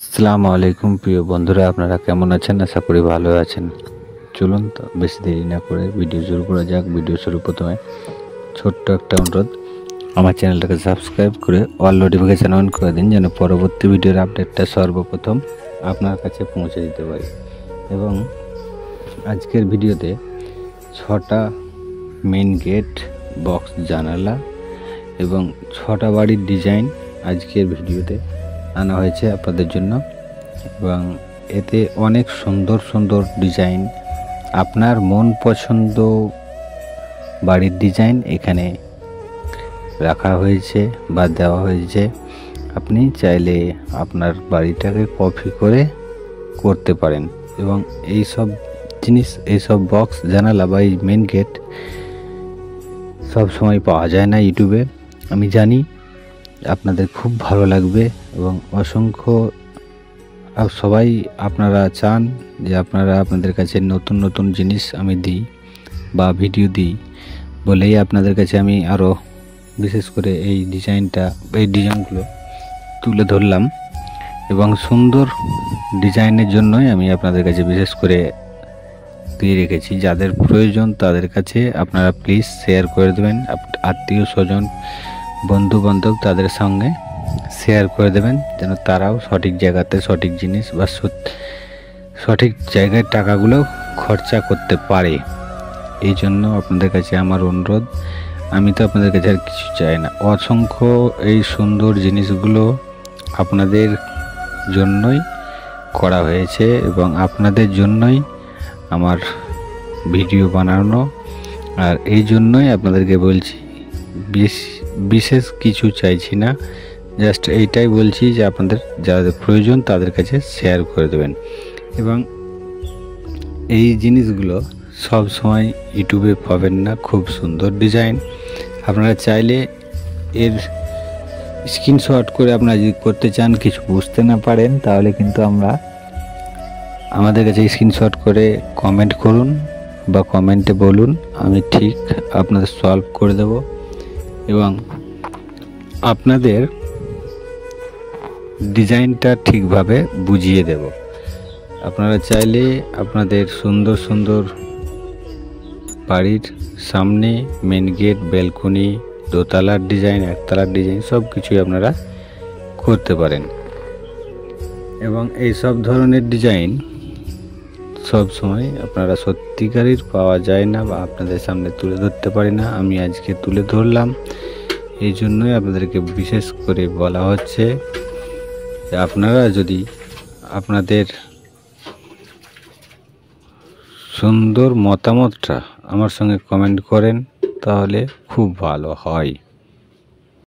আসসালামু আলাইকুম প্রিয় বন্ধুরা, আপনারা কেমন আছেন? আশা করি ভালো আছেন। চলুন তো বেশি দেরি না করে ভিডিও শুরু করা যাক। ভিডিও শুরু প্রথমে ছোট্ট একটা অনুরোধ, আমার চ্যানেলটাকে সাবস্ক্রাইব করে অল নোটিফিকেশান অন করে দিন, যেন পরবর্তী ভিডিওর আপডেটটা সর্বপ্রথম আপনার কাছে পৌঁছে দিতে পারি। এবং আজকের ভিডিওতে 6টা মেন গেট, বক্স, জানালা এবং 6টা বাড়ির ডিজাইন আজকের ভিডিওতে আনা হয়েছে আপনাদের জন্য। এবং এতে অনেক সুন্দর সুন্দর ডিজাইন, আপনার মন পছন্দ বাড়ির ডিজাইন এখানে রাখা হয়েছে বা দেওয়া হয়েছে। আপনি চাইলে আপনার বাড়িটাকে কপি করে করতে পারেন। এবং এই সব জিনিস, এইসব বক্স, জানালা বা এই মেন গেট সব সময় পাওয়া যায় না ইউটিউবে। আমি জানি আপনাদের খুব ভালো লাগবে এবং অসংখ্য সবাই আপনারা চান যে আপনাদের কাছে নতুন নতুন জিনিস আমি দিই বা ভিডিও দিই বলেই আপনাদের কাছে আমি আরও বিশেষ করে এই ডিজাইনগুলো তুলে ধরলাম। এবং সুন্দর ডিজাইনের জন্যই আমি আপনাদের কাছে বিশেষ করে দিয়ে রেখেছি। যাদের প্রয়োজন তাদের কাছে আপনারা প্লিজ শেয়ার করে দেবেন, আত্মীয় স্বজন, বন্ধু বান্ধব তাদের সঙ্গে শেয়ার করে দেবেন, যেন তারাও সঠিক জায়গাতে সঠিক জিনিস বা সঠিক জায়গায় টাকাগুলো খরচা করতে পারে। এই জন্য আপনাদের কাছে আমার অনুরোধ। আমি তো আপনাদের কাছে আর কিছু চাই না, অসংখ্য এই সুন্দর জিনিসগুলো আপনাদের জন্যই করা হয়েছে এবং আপনাদের জন্যই আমার ভিডিও বানানো। আর এই জন্যই আপনাদেরকে বলছি, বিশেষ কিছু চাইছি না, জাস্ট এইটাই বলছি যে আপনাদের যাদের প্রয়োজন তাদের কাছে শেয়ার করে দেবেন। এবং এই জিনিসগুলো সব সময় ইউটিউবে পাবেন না। খুব সুন্দর ডিজাইন, আপনারা চাইলে এর স্ক্রিনশট করে আপনারা যদি করতে চান, কিছু বুঝতে না পারেন, তাহলে কিন্তু আমাদের কাছে স্ক্রিনশট করে কমেন্ট করুন বা কমেন্টে বলুন, আমি ঠিক আপনাদের সলভ করে দেব এবং আপনাদের ডিজাইনটা ঠিকভাবে বুঝিয়ে দেব। আপনারা চাইলে আপনাদের সুন্দর সুন্দর বাড়ির সামনে মেন গেট, ব্যালকনি, দোতলার ডিজাইন, একতলার ডিজাইন সব কিছুই আপনারা করতে পারেন। এবং এই সব ধরনের ডিজাইন সব সময় আপনারা সত্যিকারের পাওয়া যায় না বা আপনাদের সামনে তুলে ধরতে পারি না। আমি আজকে তুলে ধরলাম, এই জন্যই আপনাদেরকে বিশেষ করে বলা হচ্ছে যে আপনারা যদি আপনাদের সুন্দর মতামতটা আমার সঙ্গে কমেন্ট করেন তাহলে খুব ভালো হয়।